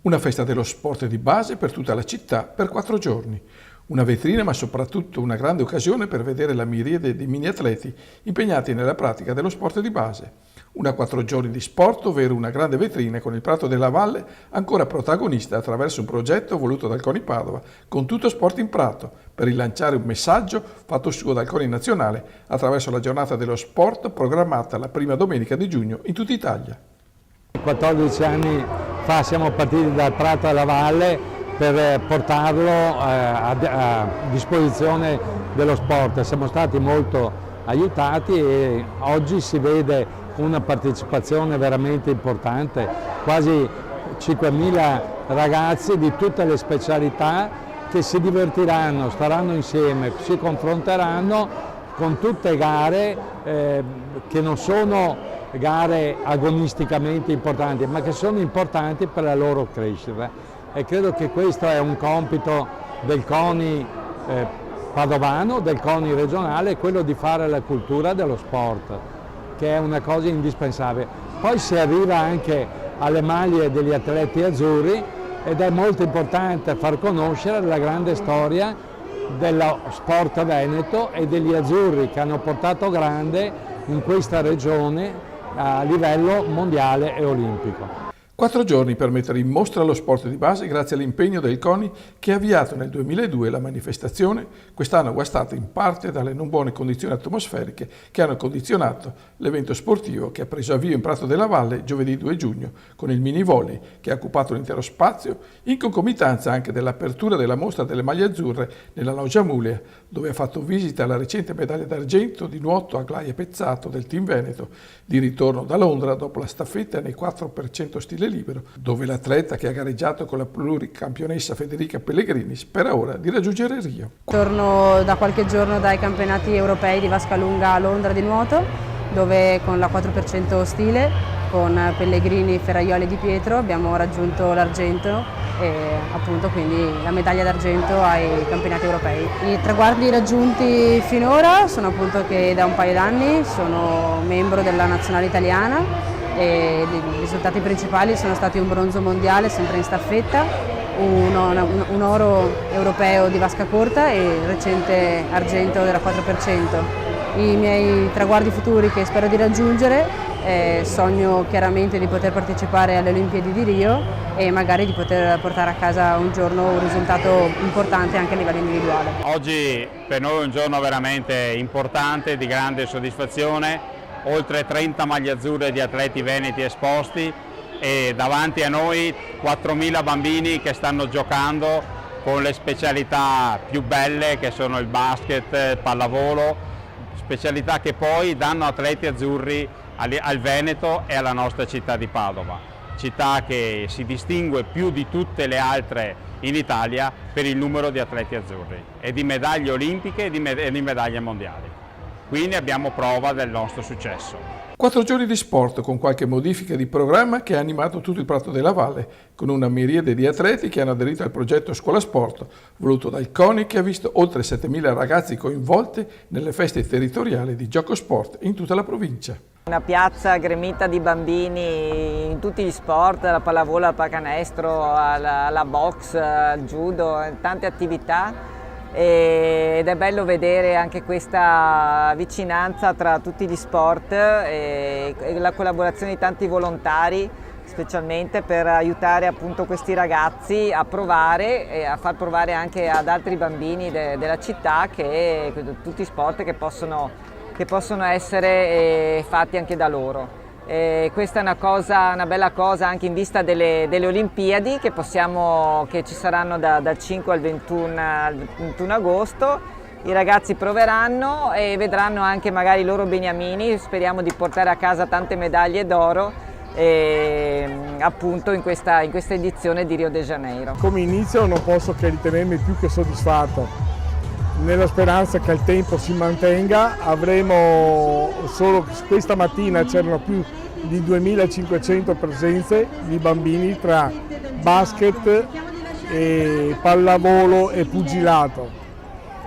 Una festa dello sport di base per tutta la città per 4 giorni. Una vetrina ma soprattutto una grande occasione per vedere la miriade di mini atleti impegnati nella pratica dello sport di base. Una 4 giorni di sport, ovvero una grande vetrina con il Prato della Valle ancora protagonista attraverso un progetto voluto dal CONI Padova con tutto sport in prato per rilanciare un messaggio fatto suo dal CONI nazionale attraverso la giornata dello sport programmata la prima domenica di giugno in tutta Italia. 14 anni fa siamo partiti dal Prato alla Valle per portarlo a disposizione dello sport. Siamo stati molto aiutati e oggi si vede una partecipazione veramente importante, quasi 5.000 ragazzi di tutte le specialità che si divertiranno, staranno insieme, si confronteranno con tutte gare che non sono gare agonisticamente importanti, ma che sono importanti per la loro crescita. E credo che questo è un compito del CONI padovano, del CONI regionale, quello di fare la cultura dello sport, che è una cosa indispensabile. Poi si arriva anche alle maglie degli atleti azzurri ed è molto importante far conoscere la grande storia dello sport veneto e degli azzurri che hanno portato grande in questa regione a livello mondiale e olimpico. 4 giorni per mettere in mostra lo sport di base grazie all'impegno del CONI che ha avviato nel 2002 la manifestazione, quest'anno guastata in parte dalle non buone condizioni atmosferiche che hanno condizionato l'evento sportivo che ha preso avvio in Prato della Valle giovedì 2 giugno con il mini volley che ha occupato l'intero spazio in concomitanza anche dell'apertura della mostra delle maglie azzurre nella Loggia Mulia dove ha fatto visita alla recente medaglia d'argento di nuoto a Glaia Pezzato del team Veneto di ritorno da Londra dopo la staffetta nei 4% stile libero, dove l'atleta che ha gareggiato con la pluricampionessa Federica Pellegrini spera ora di raggiungere Rio. Torno da qualche giorno dai campionati europei di vasca lunga a Londra di nuoto, dove con la 4% stile, con Pellegrini, Ferraioli e Di Pietro abbiamo raggiunto l'argento e appunto quindi la medaglia d'argento ai campionati europei. I traguardi raggiunti finora sono appunto che da un paio d'anni sono membro della nazionale italiana e i risultati principali sono stati un bronzo mondiale sempre in staffetta, un oro europeo di vasca corta e il recente argento della 4%. I miei traguardi futuri che spero di raggiungere, sogno chiaramente di poter partecipare alle Olimpiadi di Rio e magari di poter portare a casa un giorno un risultato importante anche a livello individuale. Oggi per noi è un giorno veramente importante, di grande soddisfazione. Oltre 30 maglie azzurre di atleti veneti esposti e davanti a noi 4.000 bambini che stanno giocando con le specialità più belle che sono il basket, il pallavolo, specialità che poi danno atleti azzurri al Veneto e alla nostra città di Padova, città che si distingue più di tutte le altre in Italia per il numero di atleti azzurri e di medaglie olimpiche e di medaglie mondiali. Quindi abbiamo prova del nostro successo. 4 giorni di sport con qualche modifica di programma che ha animato tutto il Prato della Valle, con una miriade di atleti che hanno aderito al progetto Scuola Sport, voluto dal CONI che ha visto oltre 7.000 ragazzi coinvolti nelle feste territoriali di gioco sport in tutta la provincia. Una piazza gremita di bambini in tutti gli sport, dalla pallavolo al pallacanestro, alla box, al judo, tante attività. Ed è bello vedere anche questa vicinanza tra tutti gli sport e la collaborazione di tanti volontari, specialmente per aiutare appunto questi ragazzi a provare e a far provare anche ad altri bambini della città che tutti sport che possono essere fatti anche da loro. Questa è una bella cosa anche in vista delle Olimpiadi che ci saranno dal 5 al 21 agosto. I ragazzi proveranno e vedranno anche magari i loro beniamini, speriamo di portare a casa tante medaglie d'oro appunto in questa edizione di Rio de Janeiro. Come inizio non posso che ritenermi più che soddisfatto. Nella speranza che il tempo si mantenga, avremo solo questa mattina c'erano più di 2.500 presenze di bambini tra basket, e pallavolo e pugilato.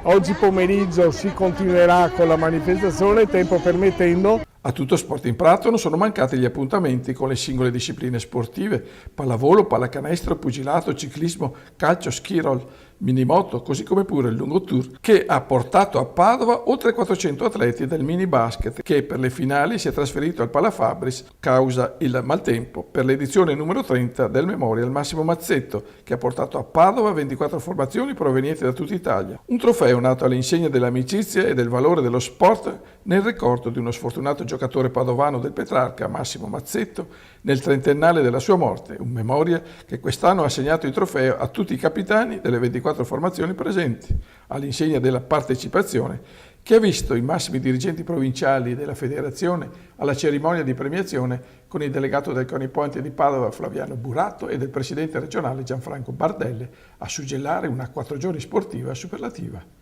Oggi pomeriggio si continuerà con la manifestazione, tempo permettendo. A Tutto Sport in Prato non sono mancati gli appuntamenti con le singole discipline sportive, pallavolo, pallacanestro, pugilato, ciclismo, calcio, ski roll, minimoto, così come pure il lungo tour, che ha portato a Padova oltre 400 atleti del mini basket, che per le finali si è trasferito al Palafabris causa il maltempo, per l'edizione numero 30 del Memorial Massimo Mazzetto, che ha portato a Padova 24 formazioni provenienti da tutta Italia. Un trofeo nato all'insegna dell'amicizia e del valore dello sport nel ricordo di uno sfortunato giocatore padovano del Petrarca, Massimo Mazzetto, nel trentennale della sua morte, un memoria che quest'anno ha assegnato il trofeo a tutti i capitani delle 24 formazioni presenti, all'insegna della partecipazione, che ha visto i massimi dirigenti provinciali della federazione alla cerimonia di premiazione con il delegato del CONI Ponte di Padova Flaviano Burato e del presidente regionale Gianfranco Bardelle a suggellare una 4 giorni sportiva superlativa.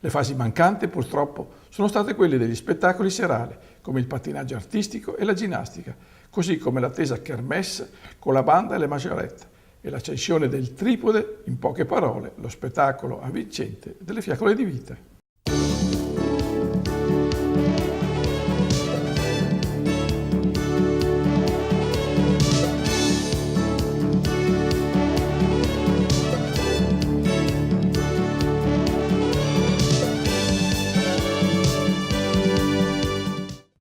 Le fasi mancanti purtroppo sono state quelle degli spettacoli serali, come il pattinaggio artistico e la ginnastica, così come l'attesa kermesse con la banda e le maggiorette e l'accensione del tripode, in poche parole, lo spettacolo avvincente delle fiacole di vite.